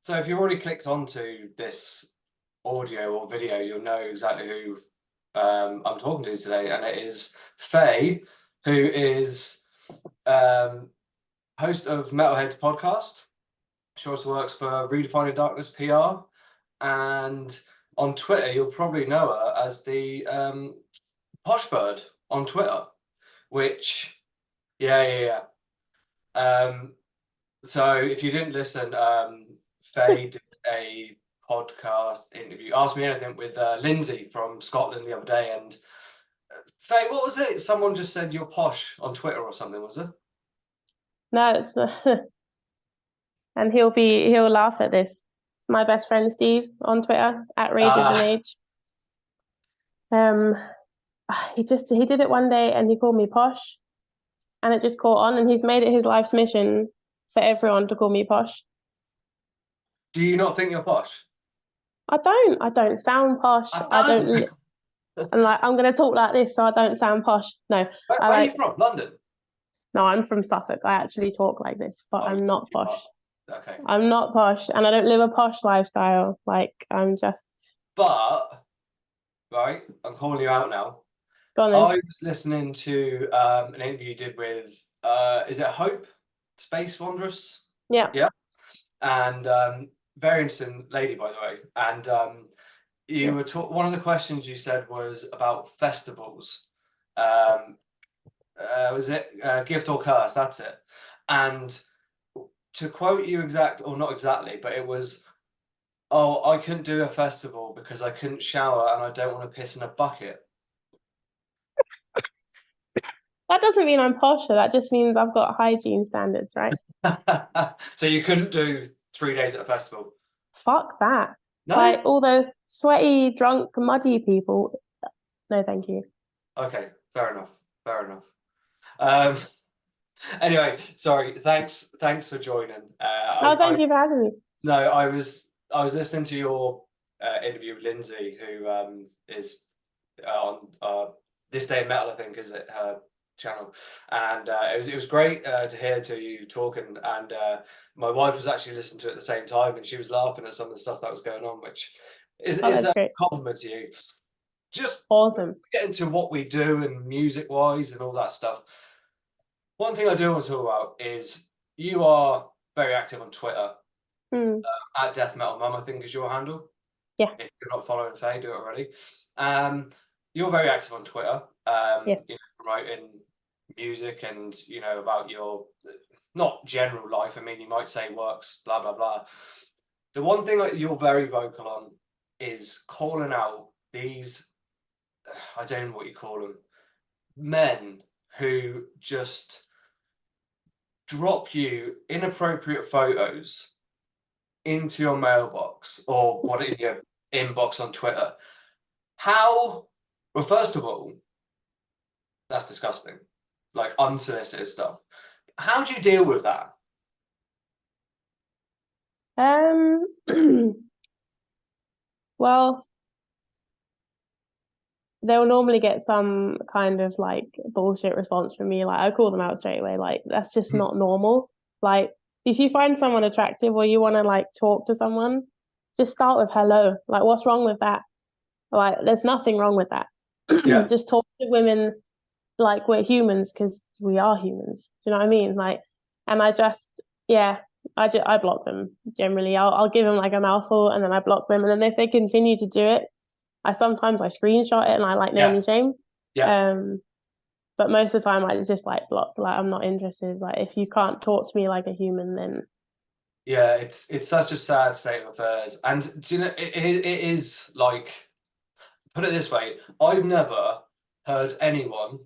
So if you've already clicked onto this audio or video, you'll know exactly who I'm talking to today, and it is Faye, who is um, host of Metalhead's podcast. She also works for Redefining Darkness PR, and on Twitter, you'll probably know her as the Posh Bird on Twitter, which, yeah. So if you didn't listen, Faye did a podcast interview, Ask Me Anything with Lindsay from Scotland the other day. And Faye, what was it? Someone just said you're posh on Twitter or something, was it? No, it's not. And he'll laugh at this. It's my best friend Steve on Twitter at Rage of an Ah, Age. Um, he did it one day and he called me posh, and it just caught on, and he's made it his life's mission for everyone to call me posh. do you not think you're posh? I don't sound posh. I I don't. don't. I'm like, I'm gonna talk like this so I don't sound posh. No, Where I are you like. from? London? No, I'm from Suffolk. I actually talk like this, but Oh, I'm not you are. posh. Okay. I'm not posh, and I don't live a posh lifestyle. Like, I'm just But, right, I'm calling you out now. gone. I was listening to an interview you did with, is it Hope? Space Wanderers? Yeah. Yeah. And very interesting lady, by the way. And you were Yes. one of the questions you said was about festivals. Um, was it gift or curse? That's it. And to quote you or not exactly, but it was, oh, I couldn't do a festival because I couldn't shower and I don't want to piss in a bucket. That doesn't mean I'm posher. That just means I've got hygiene standards, right? So you couldn't do 3 days at a festival? Fuck that. No? Like all those sweaty, drunk, muddy people. No, thank you. Okay, fair enough. Fair enough. Um, anyway, sorry. Thanks for joining. Oh, thank you for having me. No, I was listening to your interview with Lindsay, who is on This Day in Metal, I think, is it her channel, and it was great to hear to you talking. And my wife was actually listening to it at the same time, and she was laughing at some of the stuff that was going on, which is Oh, is that's a great. compliment to you. Just Awesome. get into what we do and music wise and all that stuff. One thing I do want to talk about is you are very active on Twitter Hmm. at Deathmetalmum, I think is your handle. Yeah. If you're not following Faye, do it already. Um, you're very active on Twitter, Yes. promoting music and about your not general life. I mean, you might say works, blah blah blah. The one thing that you're very vocal on is calling out these, I don't know what you call them, men who just drop you inappropriate photos into your mailbox or what in your inbox on Twitter. How? Well, first of all, that's disgusting. Like unsolicited stuff. How do you deal with that? Um. Well, they'll normally get some kind of like bullshit response from me. Like I call them out straight away. Like that's just Hmm. not normal. Like if you find someone attractive or you want to like talk to someone, just start with hello. Like what's wrong with that? Like there's nothing wrong with that. Yeah, Just talk to women like we're humans because we are humans. Do you know what I mean? Like, and yeah, I block them generally. I'll give them like a mouthful and then I block them. And then if they continue to do it, I screenshot it and I like name yeah, and shame. yeah, Um, but most of the time I just like block. Like I'm not interested. Like if you can't talk to me like a human, then yeah. It's such a sad state of affairs, and do you know it is like, put it this way: I've never heard anyone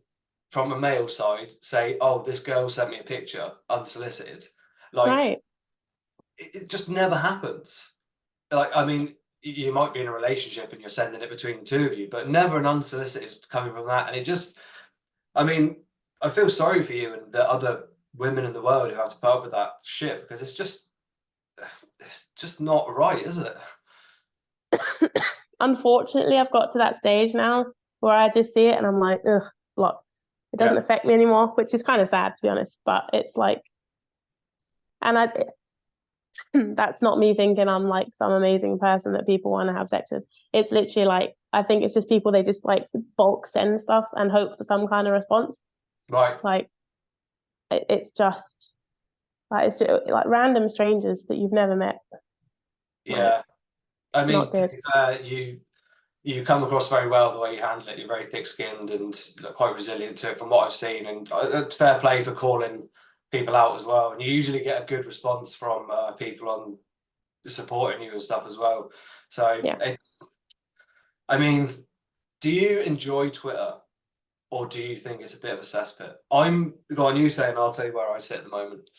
from a male side say, "Oh, this girl sent me a picture unsolicited." Like right. it just never happens. Like, I mean, you might be in a relationship and you're sending it between the two of you, but never an unsolicited coming from that. And it just, I mean, I feel sorry for you and the other women in the world who have to put up with that shit because it's just not right, is it? Unfortunately, I've got to that stage now where I just see it and I'm like, ugh, block. It doesn't Yeah, affect me anymore, which is kind of sad to be honest. But it's like, and that's not me thinking I'm like some amazing person that people want to have sex with. It's literally like, I think it's just people, they just like bulk send stuff and hope for some kind of response. Right. Like it's just like, it's just like random strangers that you've never met. Like Yeah. I it's not mean, to good. be fair, you come across very well the way you handle it. You're very thick-skinned and quite resilient to it from what I've seen. And it's fair play for calling people out as well. And you usually get a good response from people on supporting you and stuff as well. So Yeah. I mean, do you enjoy Twitter or do you think it's a bit of a cesspit? I'm go on, you say, and I'll tell you where I sit at the moment.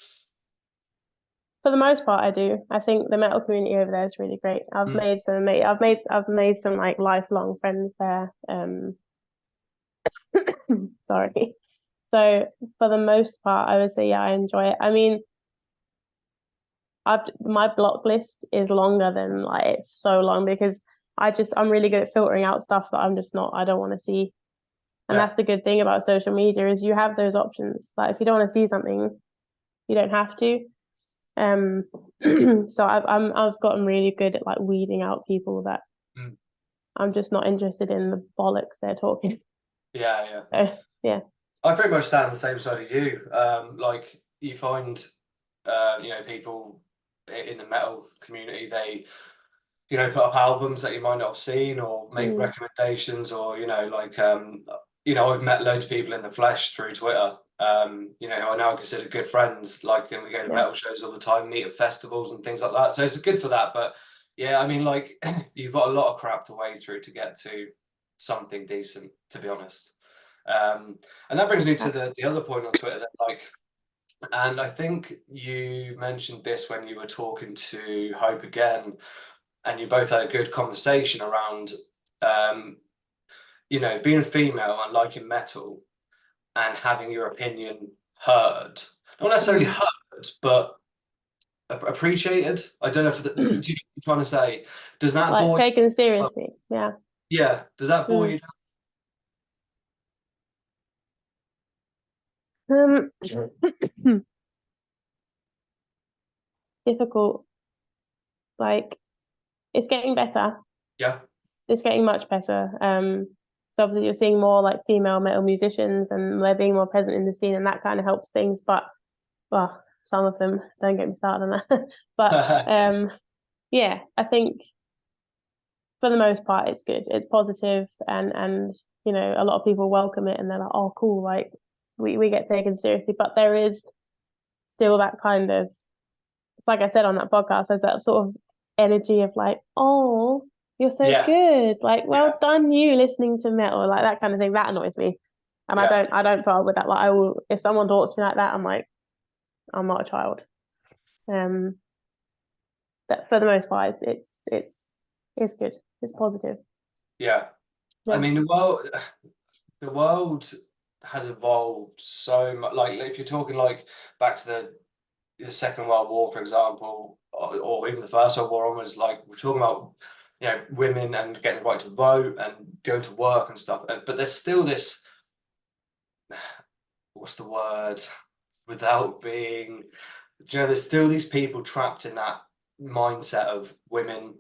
For the most part, I do. I think the metal community over there is really great. Mm, I've made some like lifelong friends there. Sorry. So for the most part, I would say yeah, I enjoy it. I mean, my block list is longer than like it's so long because I'm really good at filtering out stuff that I'm just not I don't want to see. And yeah, that's the good thing about social media is you have those options. Like if you don't want to see something, you don't have to. Um, so I've gotten really good at like weeding out people that mm, I'm just not interested in the bollocks they're talking. yeah, yeah. Yeah, I pretty much stand on the same side as you. Like you find, people in the metal community, they, put up albums that you might not have seen or make mm, recommendations or, I've met loads of people in the flesh through Twitter, who I now consider good friends, like, and we go to yeah, metal shows all the time, meet at festivals and things like that. So it's good for that. But yeah, I mean, like, you've got a lot of crap to wade through to get to something decent, to be honest. And that brings me to the other point on Twitter that like, and I think you mentioned this when you were talking to Hope again, and you both had a good conversation around, um, being female and liking metal and having your opinion heard, not necessarily mm. heard, but appreciated. I don't know if do you know what I'm trying to say? Does that Like bore taken you? seriously. Yeah. Yeah, does that bore Mm. you? Um, difficult. Like it's getting better. Yeah, It's getting much better. So obviously you're seeing more like female metal musicians and they're being more present in the scene and that kind of helps things. But well, some of them don't get me started on that. But yeah, I think for the most part it's good. It's positive and a lot of people welcome it and they're like, oh cool, like we get taken seriously. But there is still that kind of it's like I said on that podcast, there's that sort of energy of like, oh, you're so yeah, good. Like, yeah, well done you listening to metal, like that kind of thing. That annoys me. And I yeah, don't put up with that. Like I will if someone talks to me like that, I'm like, I'm not a child. Um but for the most part it's good. It's positive. yeah. I Yeah. mean, the world has evolved so much. Like, if you're talking like back to the Second World War, for example, or even the First World War onwards, like we're talking about, women and getting the right to vote and going to work and stuff. But there's still this, what's the word? Without being, there's still these people trapped in that mindset of women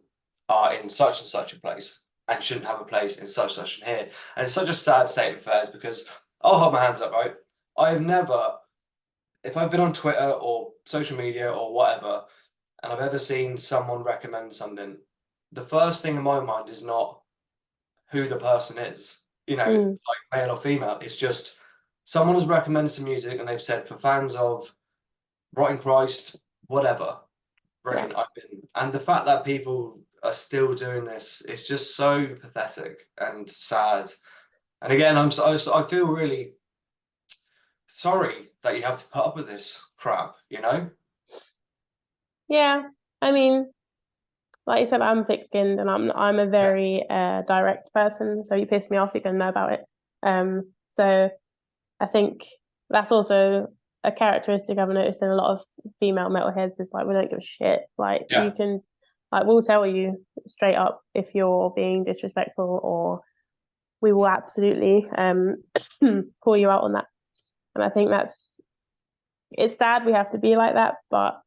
are in such and such a place and shouldn't have a place in such and here. And it's such a sad state of affairs because I'll hold my hands up, right? I have never, if I've been on Twitter or social media or whatever, and I've ever seen someone recommend something, the first thing in my mind is not who the person is, Mm, like male or female. It's just someone has recommended some music and they've said for fans of Rotting Christ, whatever, yeah. brilliant. And the fact that people are still doing this is just so pathetic and sad. And again, I feel really sorry that you have to put up with this crap. Yeah. I mean, like you said, I'm thick skinned and I'm a Yeah, very direct person. So you piss me off, you're gonna know about it. So I think that's also a characteristic I've noticed in a lot of female metalheads is like we don't give a shit. Like you yeah, can like we'll tell you straight up if you're being disrespectful or we will absolutely call you out on that. And I think it's sad we have to be like that, but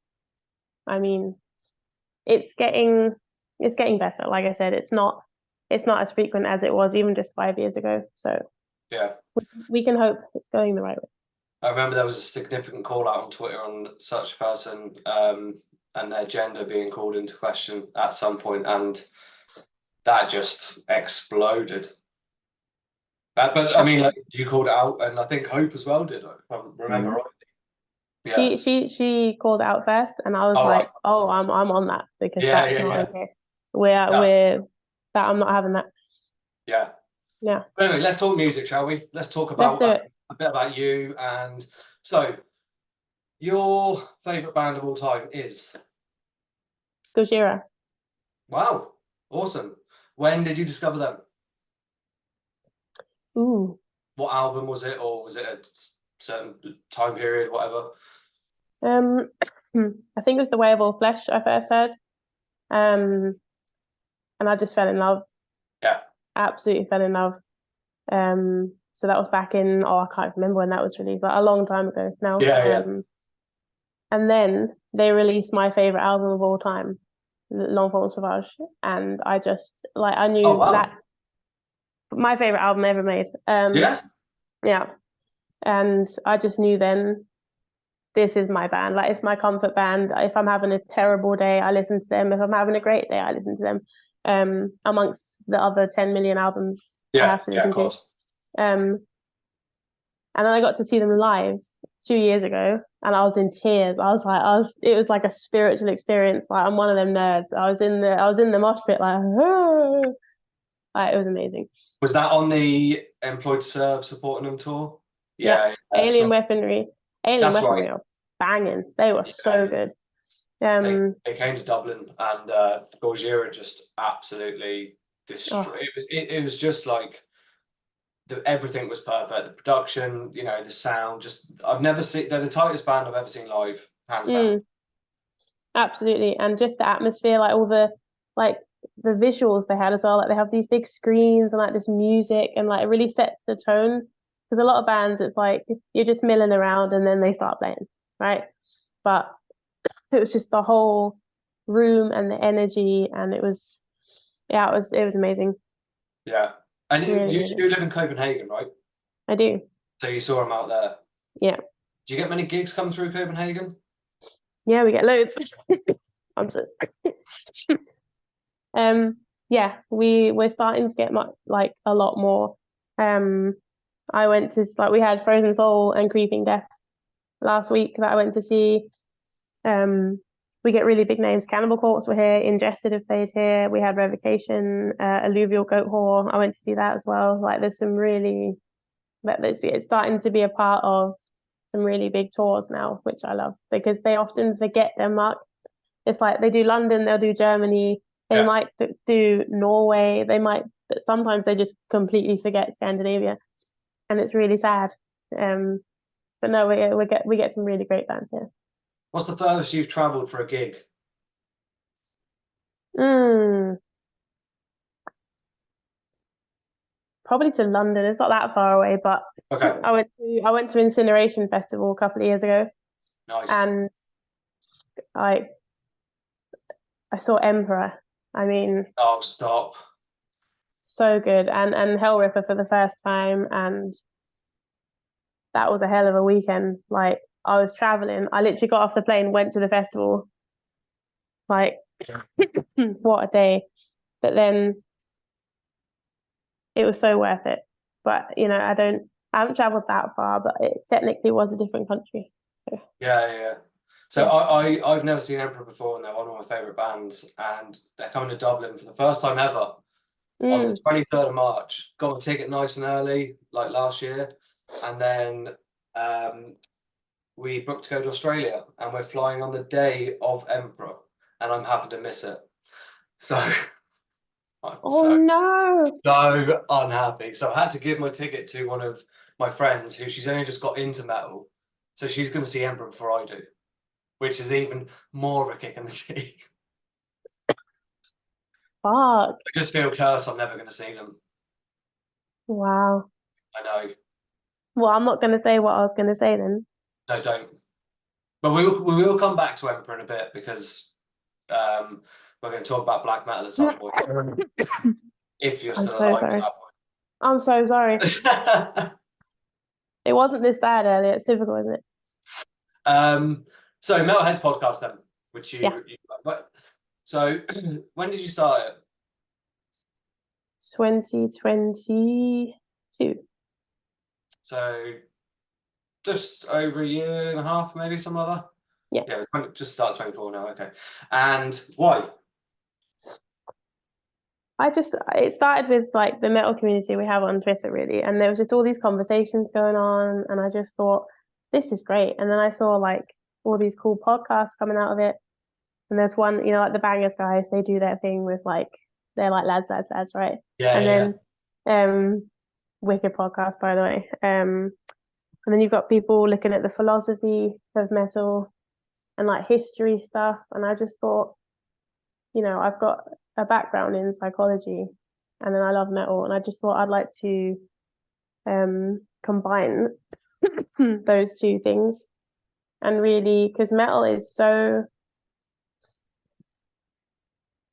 I mean, it's getting better. Like I said, it's not as frequent as it was even just 5 years ago. So Yeah. we can hope it's going the right way. I remember there was a significant call out on Twitter on such a person, and their gender being called into question at some point, and that just exploded. But I mean, like you called it out, and I think Hope as well did, if I remember Mhm. right. Yeah. She called out first, and I was All right. like, "Oh, I'm on that because Yeah, that's yeah, not yeah, okay. We're that I'm not having that." yeah. Yeah, But anyway, let's talk music, shall we? Let's talk let's about do it. a bit about you. And so, your favorite band of all time is? Gojira. Wow, awesome. When did you discover them? Ooh. What album was it, or was it a certain time period, whatever? Um, I think it was The Way of All Flesh I first heard. Um, and I just fell in love. Yeah, Absolutely fell in love. So that was back in, I can't remember when that was released, like a long time ago now. yeah, yeah. And then they released my favorite album of all time, L'Enfant Sauvage, and I just like I Oh knew wow. that my favorite album ever made. Yeah, Yeah, and I just knew then this is my band. Like it's my comfort band. If I'm having a terrible day, I listen to them. If I'm having a great day, I listen to them. Amongst the other 10 million albums I yeah, have to yeah, of listen to. course. Um, and then I got to see them live 2 years ago, and I was in tears. It was like a spiritual experience. Like I'm one of them nerds. I was in the mosh pit, like, like it was amazing. Was that on the Employed to Serve supporting them tour? Yeah, Yeah, yeah. Alien So Weaponry, Alien that's right. Weaponry are banging. They were Yeah, so yeah. good. They Um, they came to Dublin, and Gojira just absolutely destroyed. oh, It was just like everything was perfect. The production, the sound. Just I've never seen. They're the tightest band I've ever seen live, hands down. mm, absolutely, and just the atmosphere, like the visuals they had as well. Like they have these big screens and like this music, and like it really sets the tone. Because a lot of bands, it's like you're just milling around and then they start playing, right? But it was just the whole room and the energy, and yeah, it was amazing, Yeah, and really you amazing. do live in Copenhagen, right? I do, So you saw them out there. yeah, Do you get many gigs come through Copenhagen? yeah, we get loads. I'm just um, yeah, we're starting to get like a lot more. Um, I went to like we had Frozen Soul and Creeping Death last week that I went to see. Um, we get really big names. Cannibal Corpse were here. Ingested have played here. We had Revocation, Alluvial Goat Whore. I went to see that as well. Like there's some really it's starting to be a part of some really big tours now, which I love because they often forget Denmark. It's like they do London, they'll do Germany, they Yeah. might do Norway, but sometimes they just completely forget Scandinavia, and it's really sad. Um, but no, we get some really great bands here. What's the furthest you've travelled for a gig? Mm, probably to London. It's not that far away, but Okay, I went to Incineration Festival a couple of years ago, nice. and I I saw Emperor. I mean, Oh, stop. so good, and Hellripper for the first time, and that was a hell of a weekend. Like I was traveling, I literally got off the plane, went to the festival. Like what a day! But then it was so worth it. But I haven't traveled that far, but it technically was a different country. So Yeah, yeah, yeah. So yeah. I've never seen Emperor before, and they're one of my favourite bands, and they're coming to Dublin for the first time ever on the Mm. 23rd of March. Got a ticket nice and early, like last year, and then um, we booked to go to Australia, and we're flying on the day of Emperor, and I'm happy to miss it. So I'm Oh so no! so unhappy. So I had to give my ticket to one of my friends who she's only just got into metal, so she's going to see Emperor before I do, which is even more of a kick in the teeth. Fuck! I just feel cursed. I'm never going to see them. Wow. I know. Well, I'm not gonna say what I was gonna say then. No, don't. But we will come back to Emperor in a bit because we're going to talk about black metal at some point. If you're I'm still so alive at sorry. that I'm so sorry. point. It wasn't this bad earlier. It's typical, isn't it? So Metalheads podcast then, which Yeah. so when did you start it? 2022. So just over a year and a half, maybe something like that. Yeah. Yeah, just start 24 now. Okay, and why? It started with like the metal community we have on Twitter, really. And there was just all these conversations going on. And I just thought, this is great. And then I saw like all these cool podcasts coming out of it. And there's one, like the Bangers guys, they do their thing with like, they're like lads, right? Yeah, And yeah, then, wicked podcast, by the way. And then you've got people looking at the philosophy of metal and like history stuff. And I just thought, I've got a background in psychology and then I love metal. And I just thought I'd like to combine those two things. And really, because metal is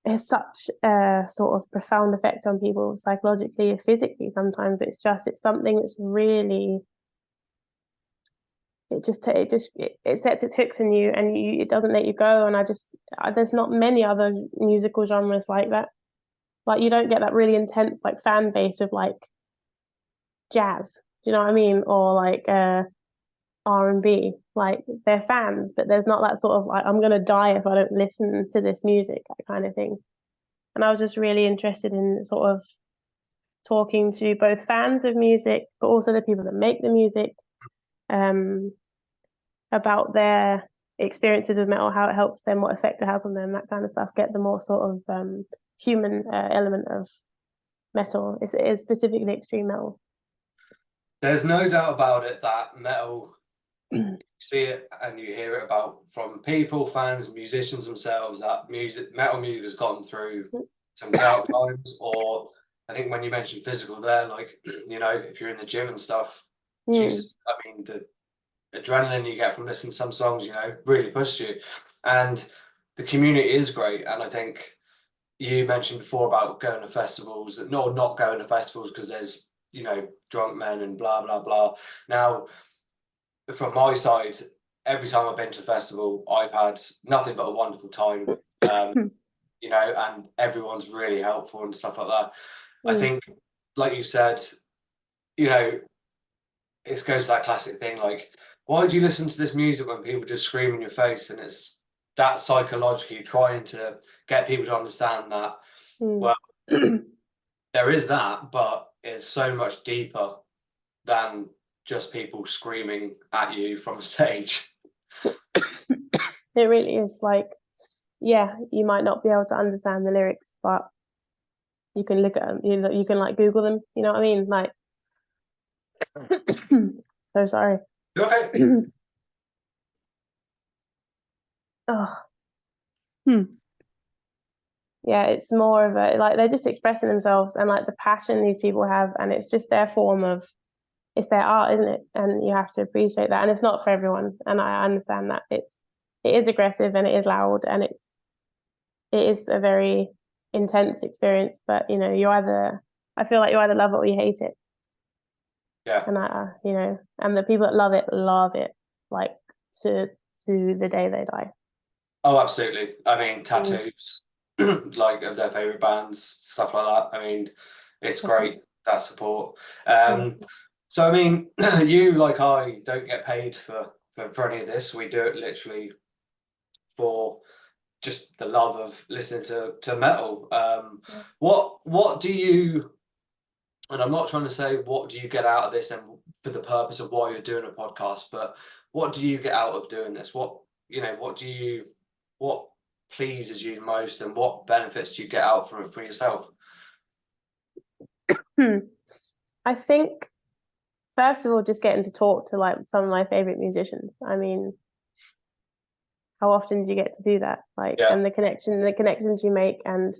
has such a sort of profound effect on people psychologically, physically. Sometimes it's something that's really, it sets its hooks in you and it doesn't let you go. And there's not many other musical genres like that. Like you don't get that really intense like fan base with like jazz. Do you know what I mean? Or like R&B. Like they're fans, but there's not that sort of like I'm gonna die if I don't listen to this music, that kind of thing. And I was just really interested in sort of talking to both fans of music, but also the people that make the music, um, about their experiences with metal, how it helps them, what effect it has on them, that kind of stuff. Get the more sort of human element of metal. It is specifically extreme metal. There's no doubt about it that metal, you see it and you hear it about from people, fans, musicians themselves, that metal music has gotten through some dark times. Or I think when you mentioned physical there, like, if you're in the gym and stuff, Jesus, I mean, the adrenaline you get from listening to some songs, really pushes you. And the community is great. And I think you mentioned before about going to festivals, not going to festivals because there's, drunk men and blah, blah, blah. Now, from my side, every time I've been to a festival, I've had nothing but a wonderful time. And everyone's really helpful and stuff like that. I think, like you said, it goes to that classic thing, like, why do you listen to this music when people just scream in your face? And it's that psychologically trying to get people to understand that, well, there is that, but it's so much deeper than just people screaming at you from a stage. It really is like, yeah, you might not be able to understand the lyrics, but you can look at them, you can like Google them, you know what I mean? Like, so sorry. You okay? Oh, yeah, it's more of a like they're just expressing themselves and like the passion these people have, and it's just their form of it's their art, isn't it? And you have to appreciate that. And it's not for everyone. And I understand that it is aggressive and it is loud and it is a very intense experience. But I feel like you either love it or you hate it. Yeah. And and the people that love it, like to the day they die. Oh, absolutely. I mean, tattoos, like of their favorite bands, stuff like that. I mean, it's great, that support. So I mean, you like I don't get paid for any of this. We do it literally for just the love of listening to metal. What do you, and I'm not trying to say what do you get out of this and for the purpose of why you're doing a podcast, but what do you get out of doing this? What pleases you most and what benefits do you get out from it for yourself? I think first of all, just getting to talk to like some of my favorite musicians. I mean, how often do you get to do that? Like, Yeah. and the connections you make, and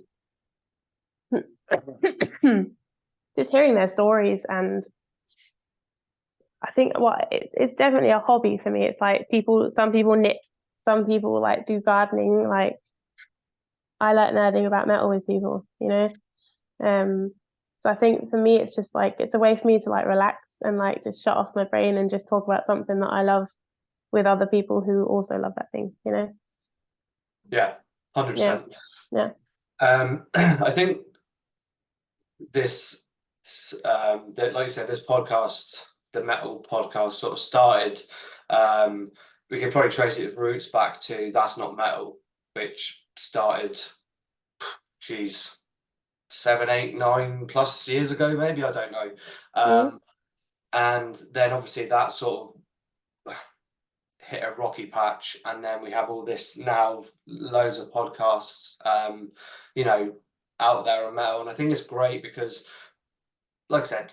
just hearing their stories and I think what it's definitely a hobby for me. It's like some people knit, some people like do gardening. Like I like nerding about metal with people, you know. Um, so I think for me, it's just like it's a way for me to like relax and like just shut off my brain and just talk about something that I love with other people who also love that thing, you know. Yeah, Yeah, 100%. yeah. I think this, that, like you said, this podcast, the metal podcast, sort of started. Um, we can probably trace its roots back to That's Not Metal, which started, geez, 7, 8, 9+ years ago, maybe, I don't know. Mm, And then obviously that sort of hit a rocky patch, and then we have all this now, loads of podcasts, you know, out there on metal, and I think it's great because, like I said,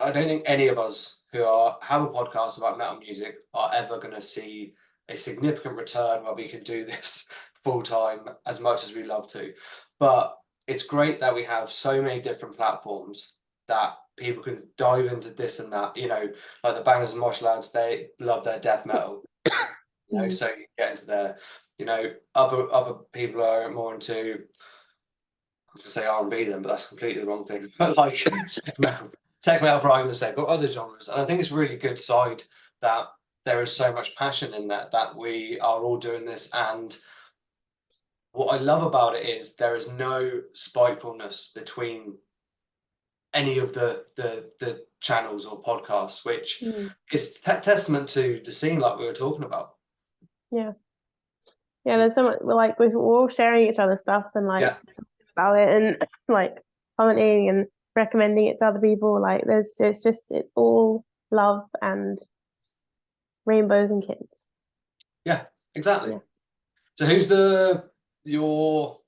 I don't think any of us who have a podcast about metal music are ever going to see a significant return where we can do this full time as much as we love to. But it's great that we have so many different platforms that people can dive into this and that. You know, like the Bangers and Mosh lads, they love their death metal. You know, mm. so you get into their, other people are more into, I was gonna say R&B then, but that's completely the wrong thing. But like tech metal for argument's sake, but other genres. And I think it's really good side that there is so much passion in that we are all doing this. And what I love about it is there is no spitefulness between any of the channels or podcasts, which Mm. is testament to the scene like we were talking about. Yeah, yeah. There's so much like we're all sharing each other's stuff and like Yeah. talking about it and like commenting and recommending it to other people. Like it's all love and rainbows and kittens. Yeah, exactly. Yeah. So who's your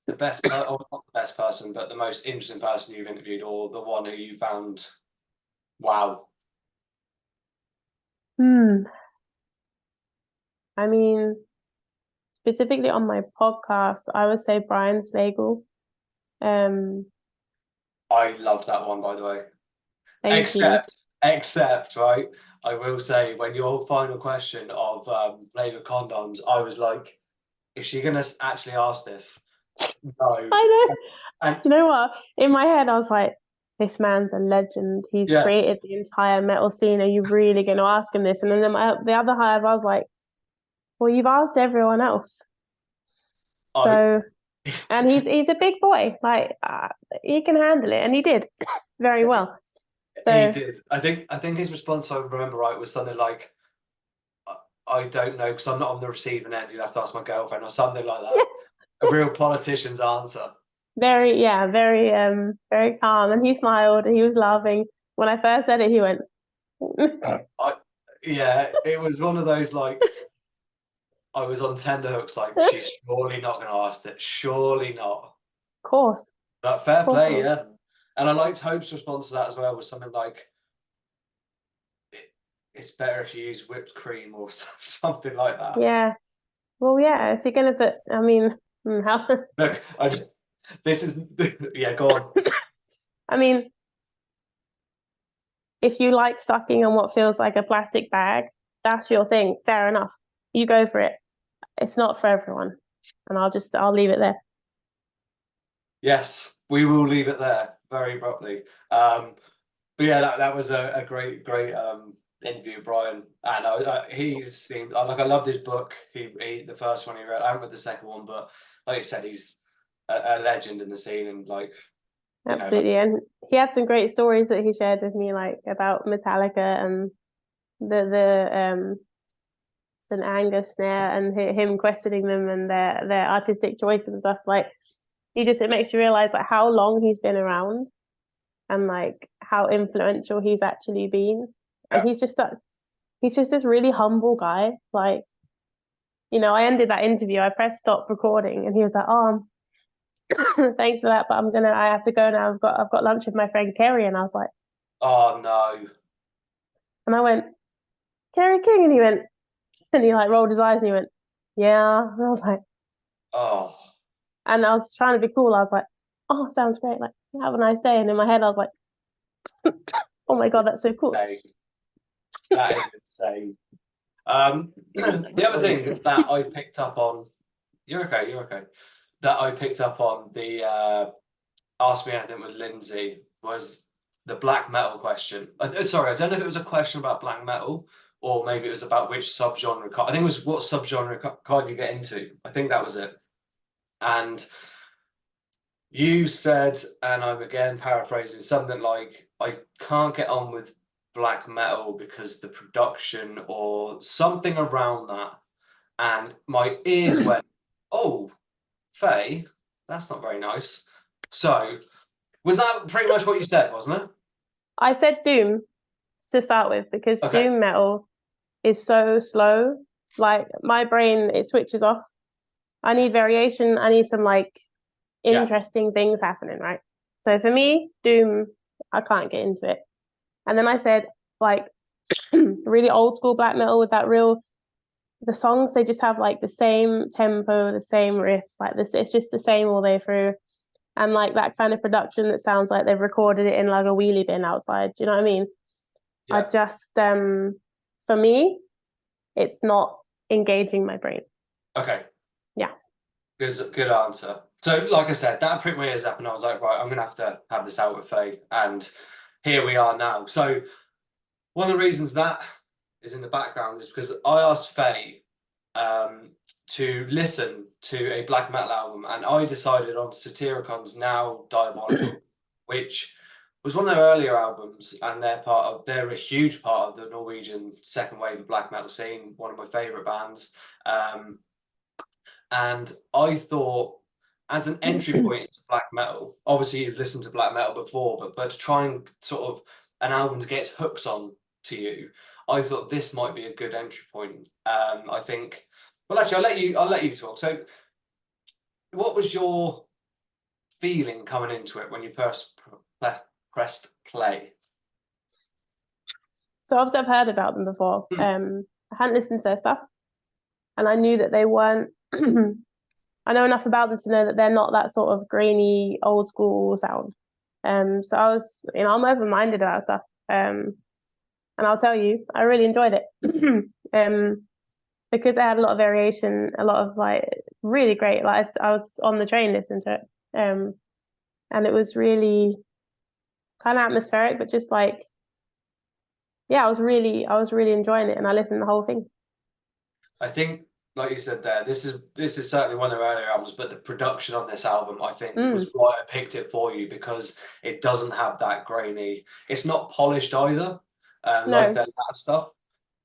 the best or not the best person, but the most interesting person you've interviewed, or the one who you found wow? Hmm. I mean, specifically on my podcast, I would say Brian Slagle. Um, I loved that one, by the way. Thank you. Except, right, I will say when your final question of flavor condoms, I was like, is she gonna actually ask this? No. I know. And Do you know what? In my head, I was like, this man's a legend. He's yeah, created the entire metal scene. Are you really going to ask him this? And then the other half, I was like, well, you've asked everyone else. I So, and he's a big boy. Like, he can handle it. And he did very well. he So, did. I think his response, if I remember right, was something like, I don't know because I'm not on the receiving end. You'd have to ask my girlfriend or something like yeah, that. A real politician's answer. very calm. And he smiled and he was laughing. When I first said it, he went, of I Yeah, it was one of those like I was on tender hooks, like she's surely not going to ask it, surely not. course, But of fair course play, not. yeah. And I liked Hope's response to that as well, was something like, "It's better if you use whipped cream" or something like that. Yeah. Well, yeah, if you're going to put, I mean, how, Look, this is yeah, go on. I mean, if you like sucking on what feels like a plastic bag, that's your thing. Fair enough. You go for it. It's not for everyone. And I'll leave it there. Yes, we will leave it there very abruptly. But yeah, that was a great interview, Brian. And he seemed like I loved his book. He the first one he read. I haven't read the second one, but like you said, he's a legend in the scene, and like like Absolutely. And he had some great stories that he shared with me, like about Metallica and the St. Angus snare and him questioning them and their artistic choice and stuff. Like it makes you realize like how long he's been around and like how influential he's actually been. And yeah. he's just this really humble guy. Like, I ended that interview, I pressed stop recording and he was like, oh, thanks for that, but I have to go now. I've got lunch with my friend Kerry. And I was like, Oh no. and I went, Kerry King, and he went, and he like rolled his eyes and he went, yeah. And I was like, Oh. and I was trying to be cool. I was like, oh, sounds great. Like, have a nice day. And in my head, I was like, oh my God, that's so cool. Hey. That is insane. The other thing that I picked up on, you're okay, you're okay. That I picked up on the Ask Me Anything with Lindsay was the black metal question. Sorry, I don't know if it was a question about black metal or maybe it was about which subgenre. I think it was what subgenre can't you get into. I think that was it. And you said, and I'm again paraphrasing, something like, I can't get on with black metal because the production or something around that. And my ears went, oh, Faye, that's not very nice. So, was that pretty much what you said, wasn't it? I said doom to start with because Okay. doom metal is so slow. Like my brain, it switches off. I need variation. I need some like Yeah. interesting things happening, right? So for me, doom, I can't get into it. And then I said like really old school black metal with that real the songs they just have like the same tempo, the same riffs, like this it's just the same all the way through. And like that kind of production that sounds like they've recorded it in like a wheelie bin outside. Do you know what I mean? I Yeah. just for me, it's not engaging my brain. Okay. Yeah. Good answer. So, like I said, that pricked my ears up, and I was like, right, I'm gonna have to have this out with Faye, and here we are now. So, one of the reasons that is in the background is because I asked Faye to listen to a black metal album, and I decided on Satiricon's Now Diabolical, which was one of their earlier albums, and they're a huge part of the Norwegian second wave of black metal scene, one of my favorite bands. Um, and I thought, as an entry point into black metal, obviously you've listened to black metal before, but to try and sort of an album to get its hooks on to you, I thought this might be a good entry point. I think. Well, actually, I'll let you talk. So, what was your feeling coming into it when you first pressed play? So obviously I've heard about them before. Hmm. I hadn't listened to their stuff and I knew that they weren't I know enough about them to know that they're not that sort of grainy old school sound. So I was, I'm open-minded about stuff. And I'll tell you, I really enjoyed it. Because it had a lot of variation, a lot of like really great. Like I was on the train listening to it. And it was really kind of atmospheric, but just like, yeah, I was really enjoying it and I listened to the whole thing. I think, like you said there, this is certainly one of their earlier albums, but the production on this album, I think, was Mm, why I picked it for you because it doesn't have that grainy. It's not polished either, like no. their last stuff,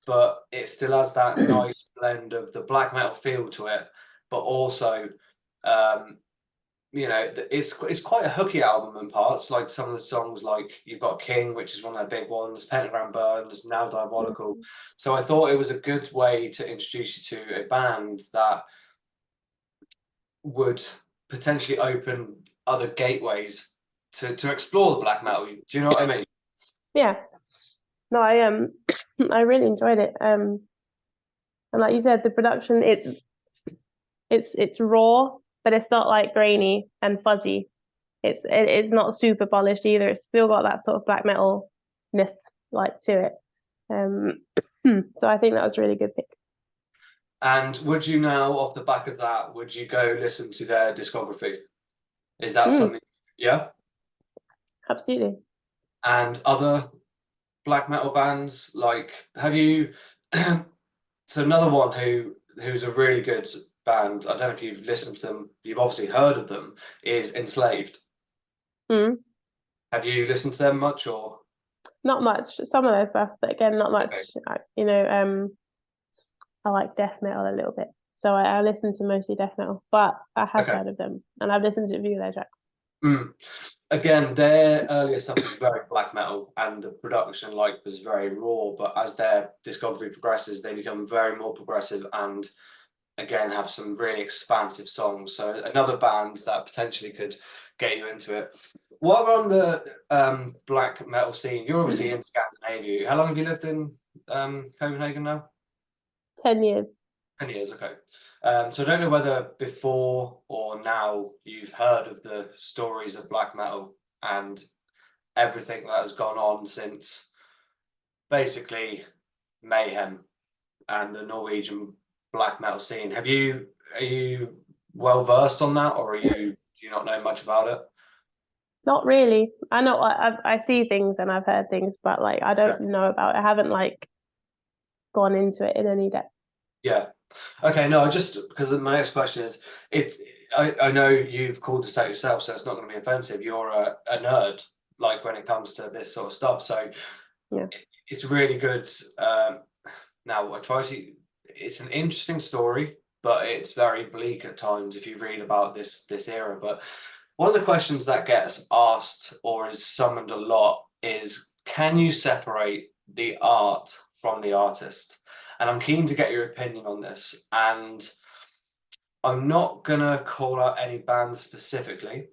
but it still has that nice blend of the black metal feel to it, but also, um, it's quite a hooky album in parts. Like some of the songs, like you've got King, which is one of their big ones, Pentagram Burns, Now Diabolical. So I thought it was a good way to introduce you to a band that would potentially open other gateways to explore the black metal. Do you know what I mean? Yeah. No, I I really enjoyed it. And like you said, the production it's raw, but it's not like grainy and fuzzy. It's not super polished either. It's still got that sort of black metal-ness like to it. Um, so I think that was a really good pick. And would you now, off the back of that, would you go listen to their discography? Is that Mm, something? Yeah. absolutely. And other black metal bands, like have you? So another one who's a really good band. I don't know if you've listened to them. You've obviously heard of them. Is Enslaved. Mm, Have you listened to them much or? not much. Some of their stuff, but again, not much. Okay. I like death metal a little bit. So I listen to mostly death metal, but I have Okay. heard of them and I've listened to a few of their tracks. Mm. Again, their earlier stuff was very black metal, and the production like was very raw. But as their discography progresses, they become very more progressive and again have some really expansive songs. So another band that potentially could get you into it. While we're on the black metal scene, you're obviously in Scandinavia. How long have you lived in Copenhagen now? 10 years. 10 years, okay. So I don't know whether before or now you've heard of the stories of black metal and everything that has gone on since basically mayhem and the Norwegian black metal scene. Are you well versed on that, or do you not know much about it? Not really. I know I see things and I've heard things, but like I Yeah. don't know about it. I haven't like gone into it in any depth. Yeah. Okay, no, just because my next question is it I know you've called this out yourself, so it's not going to be offensive. You're a nerd, like when it comes to this sort of stuff. So Yeah. it's really good. Now I try to it's an interesting story, but it's very bleak at times if you read about this era. But one of the questions that gets asked or is summoned a lot is, can you separate the art from the artist? And I'm keen to get your opinion on this. And I'm not gonna call out any bands specifically,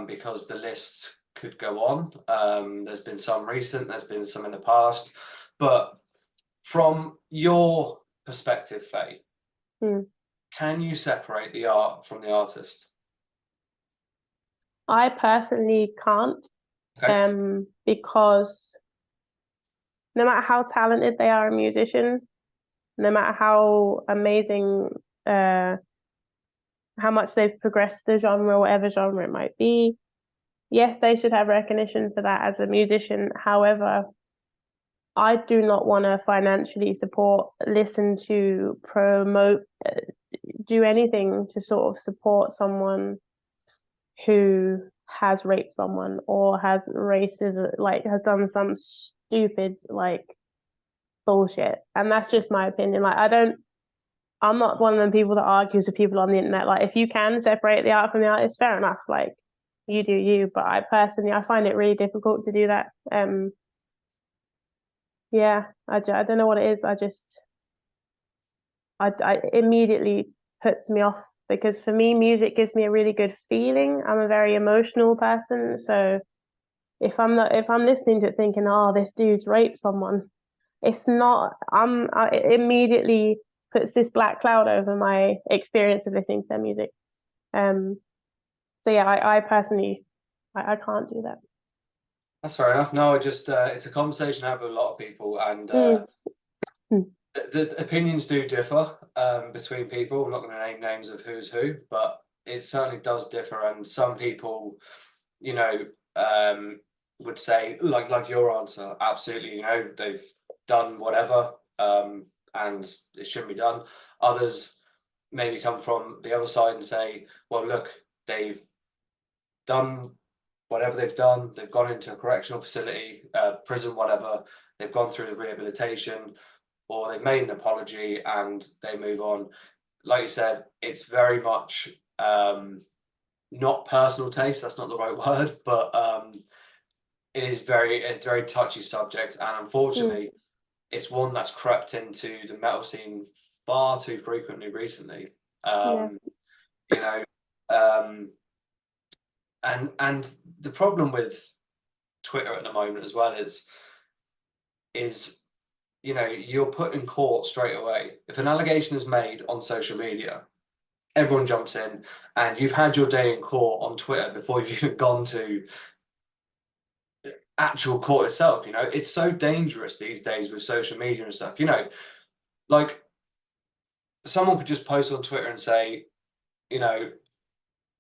because the list could go on. There's been some recent, there's been some in the past, but from your perspective, Faye, Hmm. can you separate the art from the artist? I personally can't, Okay. because no matter how talented they are a musician, no matter how amazing, how much they've progressed the genre, whatever genre it might be, yes, they should have recognition for that as a musician. However, I do not want to financially support, listen to, promote, do anything to sort of support someone who has raped someone or has racism, like has done some stupid like bullshit. And that's just my opinion. I'm not one of them people that argues with people on the internet. Like, if you can separate the art from the artist, fair enough. Like, you do you. But I personally, I find it really difficult to do that. Yeah, I don't know what it is. I immediately puts me off because for me, music gives me a really good feeling. I'm a very emotional person, so if I'm listening to it thinking, oh, this dude's raped someone, it's not. It immediately puts this black cloud over my experience of listening to their music. Um, so yeah, I personally, I can't do that. That's fair enough. No, I just it's a conversation I have with a lot of people, and Mm, mm, the opinions do differ between people. I'm not going to name names of who's who, but it certainly does differ. And some people, you know, would say like your answer, absolutely. You know, they've done whatever, and it shouldn't be done. Others maybe come from the other side and say, well, look, they've done whatever they've done. They've gone into a correctional facility, prison, whatever. They've gone through the rehabilitation, or they've made an apology and they move on. Like you said, it's very much not personal taste. That's not the right word, but it is a very touchy subject, and mm, unfortunately, it's one that's crept into the metal scene far too frequently recently. yeah, Um, you know, um, and the problem with Twitter at the moment as well is you're put in court straight away. If an allegation is made on social media, everyone jumps in, and you've had your day in court on Twitter before you've even gone to actual court itself. It's so dangerous these days with social media and stuff. Like someone could just post on Twitter and say, you know,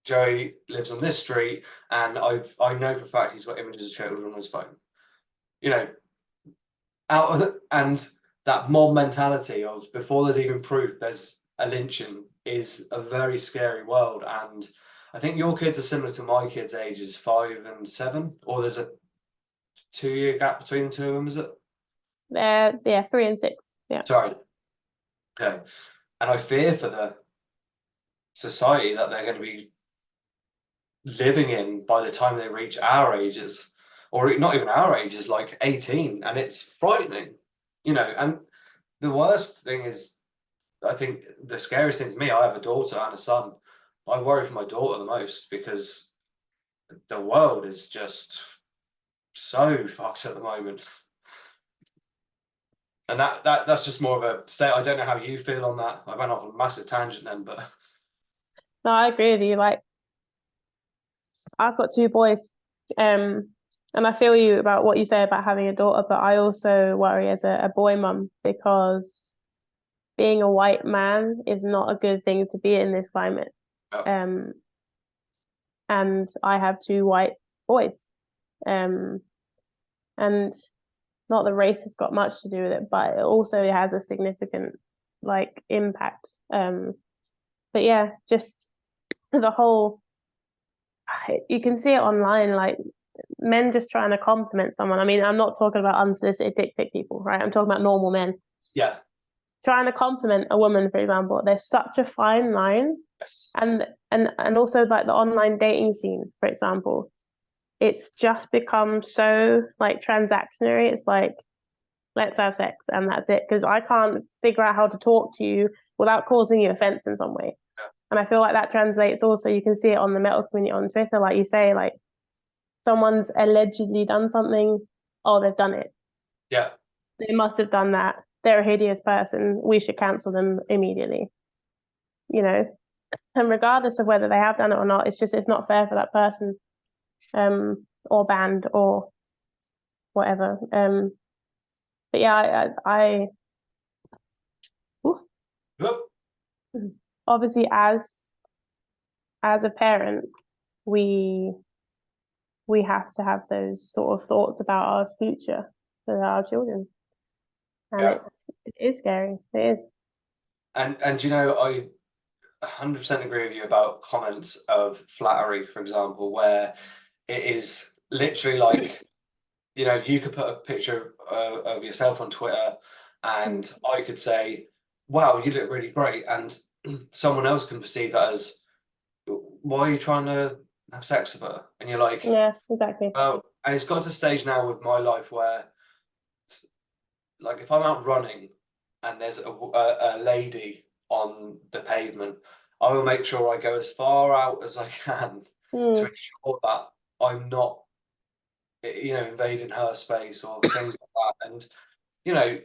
Joey lives on this street, and I know for a fact he's got images of children on his phone. You know, and that mob mentality of before there's even proof, there's a lynching is a very scary world. And I think your kids are similar to my kids' ages, 5 and 7, or there's a 2 year gap between the two of them, is it? yeah, 3 and 6. Yeah, Sorry. Okay. And I fear for the society that they're going to be living in by the time they reach our ages, or not even our ages, like 18. And it's frightening, and the worst thing is, I think the scariest thing to me, I have a daughter and a son. I worry for my daughter the most because the world is just so fucked at the moment. And that's just more of a state. I don't know how you feel on that. I went off on a massive tangent then, but no, I agree with you. Like, I've got two boys. Um, And I feel you about what you say about having a daughter, but I also worry as a boy mum because being a white man is not a good thing to be in this climate. Yeah, Um, and I have two white boys. Um, and not that race has got much to do with it, but it also has a significant like impact. But yeah, just the whole you can see it online, like men just trying to compliment someone. I mean, I'm not talking about unsolicited dick pic people, right? I'm talking about normal men yeah, trying to compliment a woman, for example. There's such a fine line, yes, and also like the online dating scene, for example. It's just become so like transactionary. It's like let's have sex and that's it. Because I can't figure out how to talk to you without causing you offense in some way. yeah, And I feel like that translates also, you can see it on the metal community on Twitter, like you say, like someone's allegedly done something, oh, they've done it. yeah, They must have done that. They're a hideous person. We should cancel them immediately, you know? And regardless of whether they have done it or not, it's not fair for that person, or band or whatever. But yeah, ooh, Whoop. obviously as a parent, we we have to have those sort of thoughts about our future for our children, and Yeah. it is scary. It is. And you know, I 100% agree with you about comments of flattery, for example, where it is literally like, you know, you could put a picture of yourself on Twitter Mm. and I could say, wow, you look really great. And someone else can perceive that as, why are you trying to have sex with her? And you're like, Yeah, exactly. oh, and it's got to a stage now with my life where, like, if I'm out running and there's a lady on the pavement, I will make sure I go as far out as I can to Mm. ensure that I'm not, you know, invading her space or things like that. And, you know,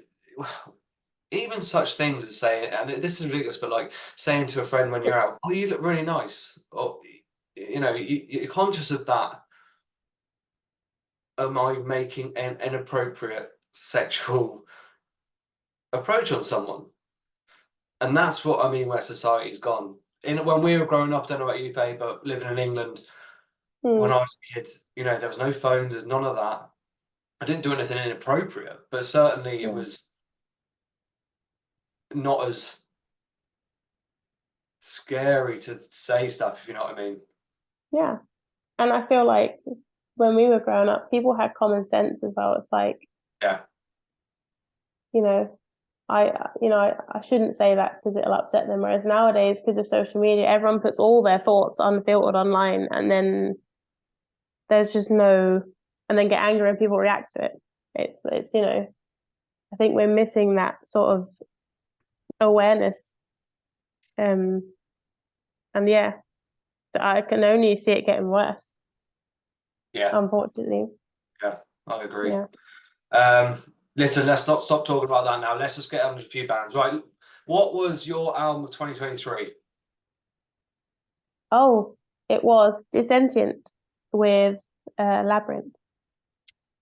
even such things as saying, and this is ridiculous, but like saying to a friend when you're out, oh, you look really nice. Or, you know, you're conscious of that. Am I making an inappropriate sexual approach on someone? And that's what I mean where society's gone. When we were growing up, I don't know about you, Faye, but living in England, when Mm. I was a kid, you know, there was no phones, there's none of that. I didn't do anything inappropriate, but certainly it Yeah. was not as scary to say stuff, if you know what I mean. Yeah. And I feel like when we were growing up, people had common sense as well. It's like, Yeah, you know, I shouldn't say that because it'll upset them. Whereas nowadays, because of social media, everyone puts all their thoughts unfiltered online, and then there's just no, and then get angry when people react to it. It's I think we're missing that sort of awareness. Um, and yeah, I can only see it getting worse, yeah, unfortunately. yeah, I agree. Yeah. Um, Listen, let's not stop talking about that now. Let's just get on to a few bands. Right. What was your album of 2023? Oh, it was Dissentient with Labyrinth.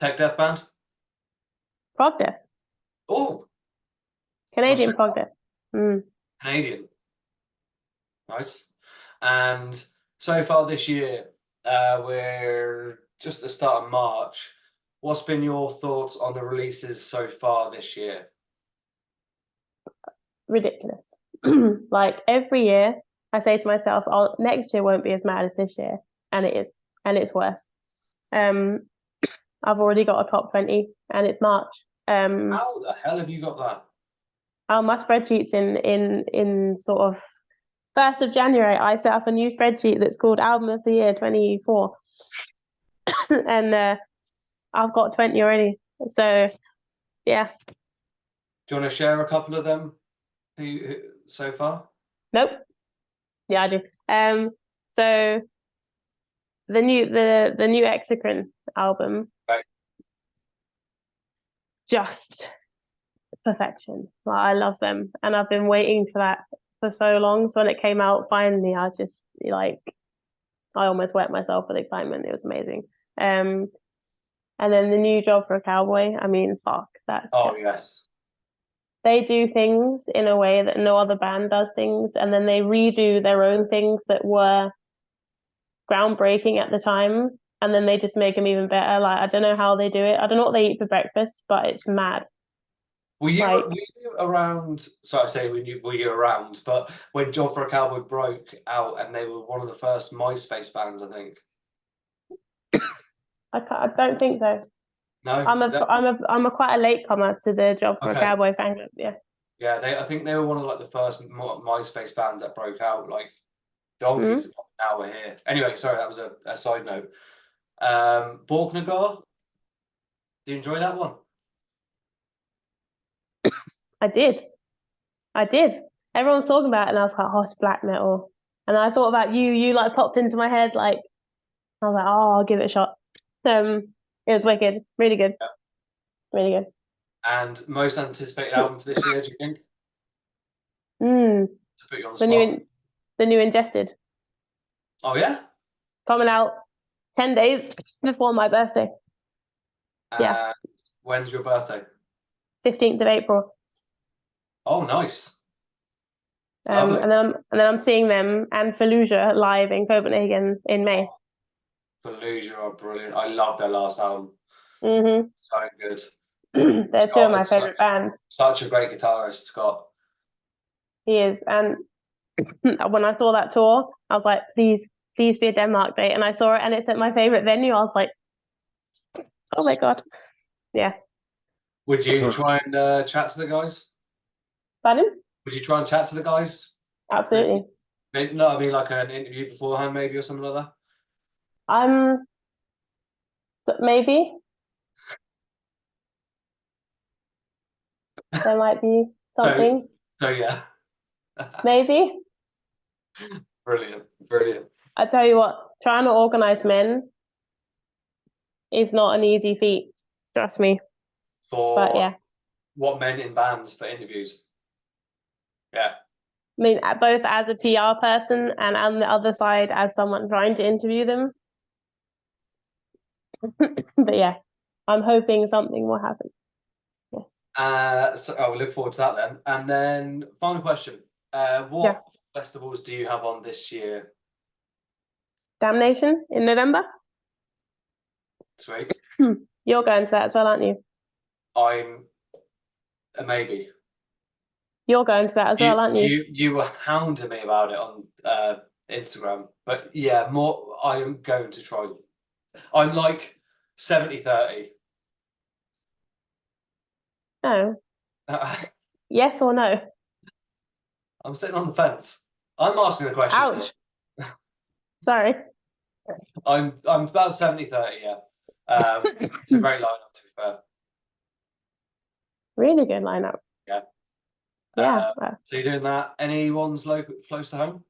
Tech Death Band? Prog Death. Oh, Canadian Australian, Prog Death. Mm. Canadian. Nice. And so far this year, we're just at the start of March. What's been your thoughts on the releases so far this year? Ridiculous. Like every year, I say to myself, "Oh, next year won't be as mad as this year," and it is, and it's worse. Um, I've already got a top 20, and it's March. How the hell have you got that? My spreadsheets in sort of 1st of January, I set up a new spreadsheet that's called Album of the Year 24, and I've got 20 already. So yeah, Do you want to share a couple of them so far? nope, yeah, I do. So the new Exocrine album, Right. just perfection. Like, I love them, and I've been waiting for that for so long. So when it came out, finally, I just like I almost wet myself with excitement. It was amazing. Um, And then the new Job for a Cowboy. I mean, fuck, Oh yes. they do things in a way that no other band does things, and then they redo their own things that were groundbreaking at the time, and then they just make them even better. Like, I don't know how they do it. I don't know what they eat for breakfast, but it's mad. Were Like, you around? Sorry, I say when you were you around, but when Job for a Cowboy broke out and they were one of the first MySpace bands, I think. I don't think so. No, I'm a quite a late comer to the Job for a okay, Cowboy fan club. Yeah. yeah. I think they were one of like the first MySpace bands that broke out. Like Mm. donkeys now we're here. Anyway, sorry, that was a side note. Borknagar, do you enjoy that one? I did. I did. Everyone's talking about it, and I was like, oh, it's black metal. And I thought about you. You like popped into my head. Like, I was like, oh, I'll give it a shot. It was wicked. Really good. Yeah. Really good. And most anticipated album for this year, do you think? Mm. To put you on the The spot. new Ingested Oh yeah. coming out 10 days before my birthday. Yeah, And when's your birthday? 15th of April. Oh, nice. Lovely. And then I'm seeing them and Fallujah live in Copenhagen in May. Oh, Fallujah are brilliant. I love their last album. Hmm. So good. They're two of Scott my is favorite bands. such a great guitarist, Scott. He is. And when I saw that tour, I was like, please be a Denmark date. And I saw it and it's at my favorite venue. I was like, oh my God. Yeah. Would you try and chat to the guys? Pardon? Would you try and chat to the guys? Absolutely. No, I mean like an interview beforehand, maybe or something like that. I'm maybe there might be So, something. so yeah, Maybe. brilliant, brilliant. I tell you what, trying to organize men is not an easy feat. Trust me. But For yeah, what men in bands for interviews? Yeah, I mean, both as a PR person and on the other side as someone trying to interview them. But yeah, I'm hoping something will happen. Yes. So we look forward to that then. And then final question: Yeah. what festivals do you have on this year? Damnation in November. Sweet. You're going to that as well, aren't you? I'm a maybe. You're going to that as well, aren't you? You were hounding me about it on Instagram, but yeah, more. I am going to try. I'm like 70-30. No. I'm Yes or no? sitting on the fence. I'm asking the questions here. Ouch. Sorry. I'm about 70-30, yeah. It's a great lineup, to be fair. Really good lineup. Yeah. Yeah. So you're doing that. Any ones local, close to home?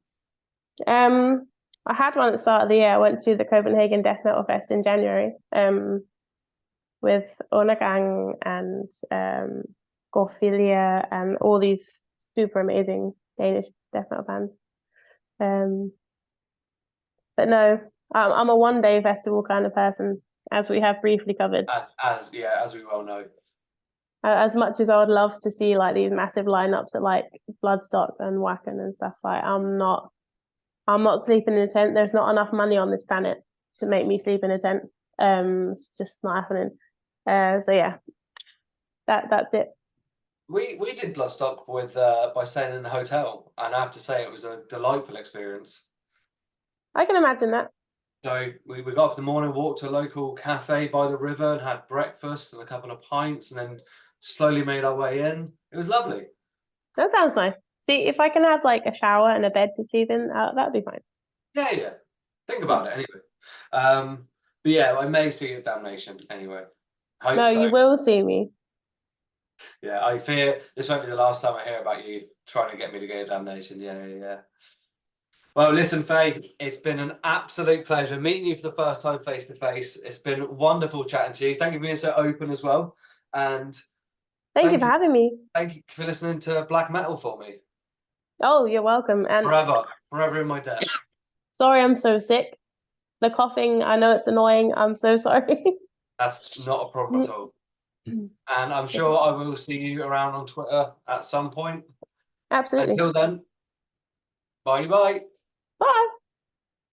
I had one at the start of the year. I went to the Copenhagen Death Metal Fest in January. With Onagang and Gorfilia and all these super amazing Danish death metal bands. But no, I'm a one-day festival kind of person, as we have briefly covered. As we well know. As much as I would love to see like these massive lineups at like Bloodstock and Wacken and stuff, like I'm not sleeping in a tent. There's not enough money on this planet to make me sleep in a tent. It's just not happening. So yeah, that's it. We did Bloodstock with by staying in the hotel, and I have to say it was a delightful experience. I can imagine that. So we got up in the morning, walked to a local cafe by the river, and had breakfast and a couple of pints, and then slowly made our way in. It was lovely. That sounds nice. See, if I can have like a shower and a bed to sleep in, that'd be fine. Yeah. Think about it anyway. But yeah, I may see you at Damnation anyway. Hope No, so. you will see me. Yeah, I fear this won't be the last time I hear about you trying to get me to go to Damnation. Yeah. Well, listen, Faye, it's been an absolute pleasure meeting you for the first time face to face. It's been wonderful chatting to you. Thank you for being so open as well. And Thank you for having me. thank you for listening to black metal for me. Oh, you're welcome. And Forever in my debt. sorry I'm so sick. The coughing, I know it's annoying. I'm so sorry. That's not a problem at all. And I'm sure I will see you around on Twitter at some point. Absolutely. Until then, bye bye. Bye.